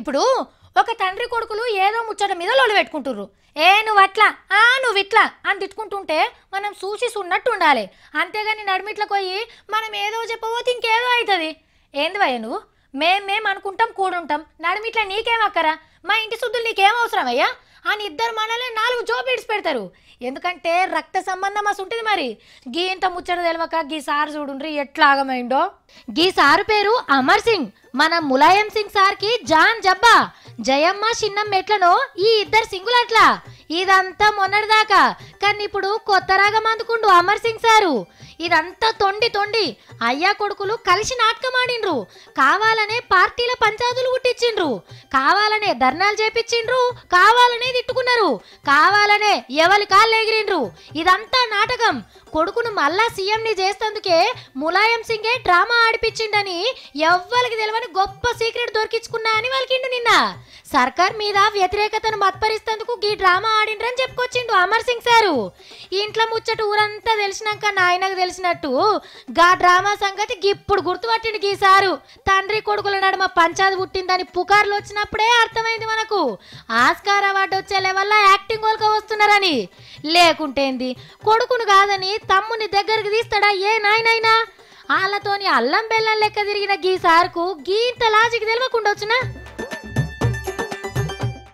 ఇప్పుడు ఒక తండ్రి కొడుకులు ఏదో ముచ్చట మీద లొల్లి పెట్టుకుంటుర్రు. నువ్వు అట్లా నువ్వు ఇట్లా అని తిట్టుకుంటుంటే మనం చూసి సున్నట్టు ఉండాలి. అంతేగాని నడిమిట్లకు పోయి మనం ఏదో చెప్పబోతే ఇంకేదో అవుతుంది. ఏంది భయ్య నువ్వు మేము అనుకుంటాం కూడుంటాం, నడిమిట్లా నీకేం అక్కరా, మా ఇంటి శుద్ధులు నీకేం అవసరం అయ్యా అని ఇద్దరు మనల్ని 4 జోబిడ్స్ పెడతారు. ఎందుకంటే రక్త సంబంధం అసలు ఉంటుంది. మరి గీ ఇంత ముచ్చట తెలవక గీ సారు చూడుండ్రి ఎట్లా ఆగమైండో. గీ సారు పేరు అమర్ సింగ్. మన ములాయం సింగ్ సార్కి జాన్ జబ్బా, జయమ్మ చిన్నం ఎట్లనో ఈ ఇద్దరు సింగులు అట్లా. ఇదంతా మొన్నటిదాకా, కానీ ఇప్పుడు కొత్త రాగం అందుకుండు అమర్ సింగ్ సారు. ఇదంతా తొండి అయ్యా కొడుకులు కలిసి నాటకం ఆడిండ్రు. కావాలనే పార్టీల పంచాదులు పుట్టించిండ్రు, కావాలనే ధర్నాలు చేపించిండ్రు, కావాలనే తిట్టుకున్నారు, కావాలనే ఎవరి కాళ్ళు ఎగిరిండ్రు. ఇదంతా నాటకం. కొడుకును మళ్ళా సీఎంని చేస్తేందుకే ములాయం సింగే డ్రామా ఆడిపించిండని ఎవ్వరికి తెలియని గొప్ప సీక్రెట్ దొరికించుకున్నా అని వాళ్ళకిండు. నిన్న సర్కార్ మీద వ్యతిరేకతను మత్పరిస్తేందుకు గీ డ్రామా ఆడిండ్రని చెప్పుకొచ్చిండు అమర్ సింగ్ సారు. ఇంట్లో ముచ్చట ఊరంతా తెలిసినాక నాయనకు తెలిసినట్టు గా డ్రామా సంగతి ఇప్పుడు గుర్తుపట్టిండు గీ సారు. తండ్రి కొడుకుల నడుమ పంచాది పుట్టిందని పుకార్లు వచ్చినప్పుడే అర్థమైంది మనకు ఆస్కార్ అవార్డు వచ్చే లెవెల్లో యాక్టింగ్ వాళ్ళకి వస్తున్నారని. లేకుంటేంది కొడుకును కాదని తమ్ముని దగ్గరికి తీస్తాడా ఏ నాయనైనా? వాళ్ళతోని అల్లం బెల్లం లెక్క తిరిగిన గీ సార్కు గీంత లాజిక్ తెలియకుండా వచ్చునా?